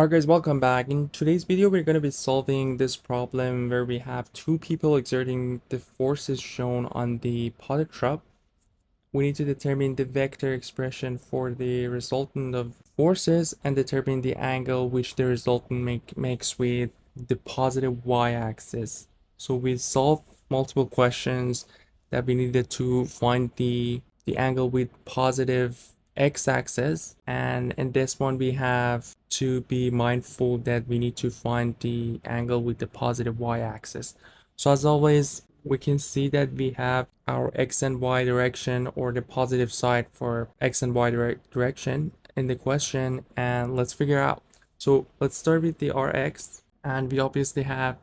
Alright guys, welcome back. In today's video, we're going to be solving this problem where we have two people exerting the forces shown on the potted shrub. We need to determine the vector expression for the resultant of forces and determine the angle which the resultant makes with the positive y-axis. So we solved multiple questions that we needed to find the angle with positive x-axis, and in this one we have to be mindful that we need to find the angle with the positive y-axis. So as always, we can see that we have our x and y direction, or the positive side for x and y direction in the question, and let's figure out. So let's start with the Rx, and we obviously have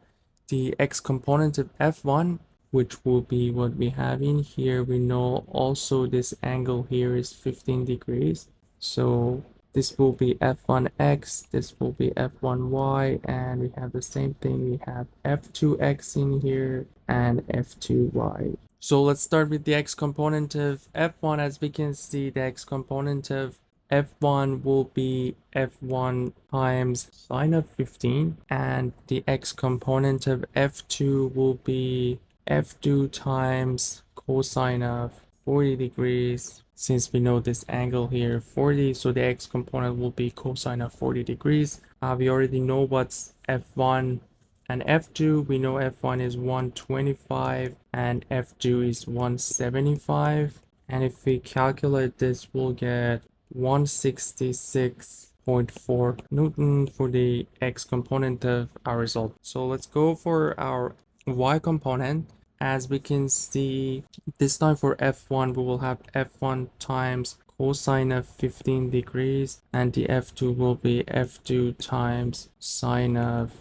the x component of f1, which will be what we have in here. We know also this angle here is 15 degrees. So this will be f1x, this will be f1y, and we have the same thing. We have f2x in here and f2y. So let's start with the x component of f1. As we can see, the x component of f1 will be f1 times sine of 15, and the x component of f2 will be f2 times cosine of 40 degrees. Since we know this angle here 40, so the x component will be cosine of 40 degrees. We already know what's f1 and f2. We know f1 is 125 and f2 is 175, and if we calculate this, we'll get 166.4 Newton for the x component of our result. So let's go for our y component. As we can see, this time for f1 we will have f1 times cosine of 15 degrees, and the f2 will be f2 times sine of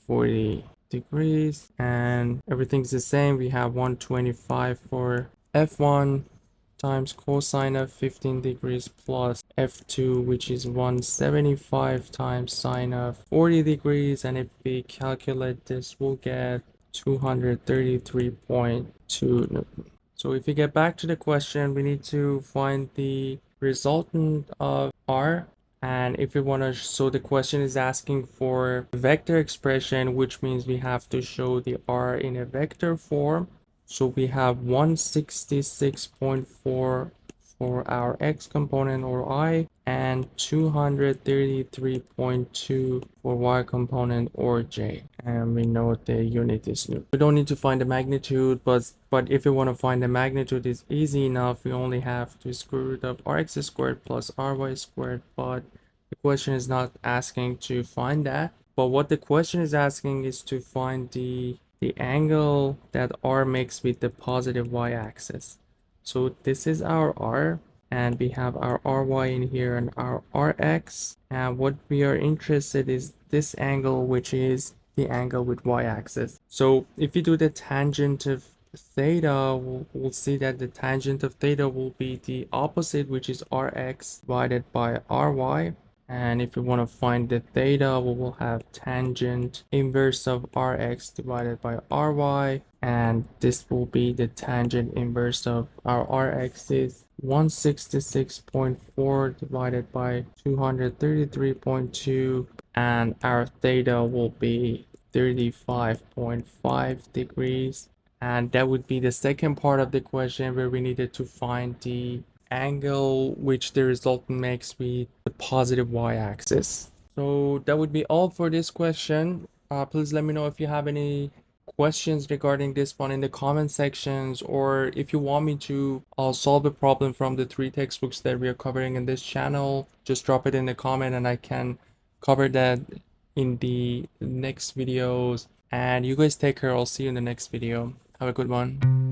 40 degrees, and everything's the same. We have 125 for f1 times cosine of 15 degrees plus f2, which is 175 times sine of 40 degrees, and if we calculate this, we'll get 233.2 Newton. So if we get back to the question, we need to find the resultant of R. And if we want to, so the question is asking for vector expression, which means we have to show the R in a vector form. So we have 166.4 for our x component, or I, and 233.2 for y component, or j, and we know the unit is Newton. We don't need to find the magnitude, but if we want to find the magnitude, it's easy enough. We only have to square root of rx squared plus ry squared, but the question is not asking to find that. But what the question is asking is to find the angle that r makes with the positive y-axis. So this is our R, and we have our RY in here and our RX, and what we are interested is this angle, which is the angle with y-axis. So if you do the tangent of theta, we'll see that the tangent of theta will be the opposite, which is Rx divided by Ry. And if we want to find the theta, we will have tangent inverse of Rx divided by Ry, and this will be the tangent inverse of our Rx is 166.4 divided by 233.2, and our theta will be 35.5 degrees. And that would be the second part of the question, where we needed to find the angle which the resultant makes with the positive y-axis. So that would be all for this question. Please let me know if you have any questions regarding this one in the comment sections, or if you want me to solve a problem from the 3 textbooks that we are covering in this channel, just drop it in the comment and I can cover that in the next videos. And you guys take care. I'll see you in the next video. Have a good one.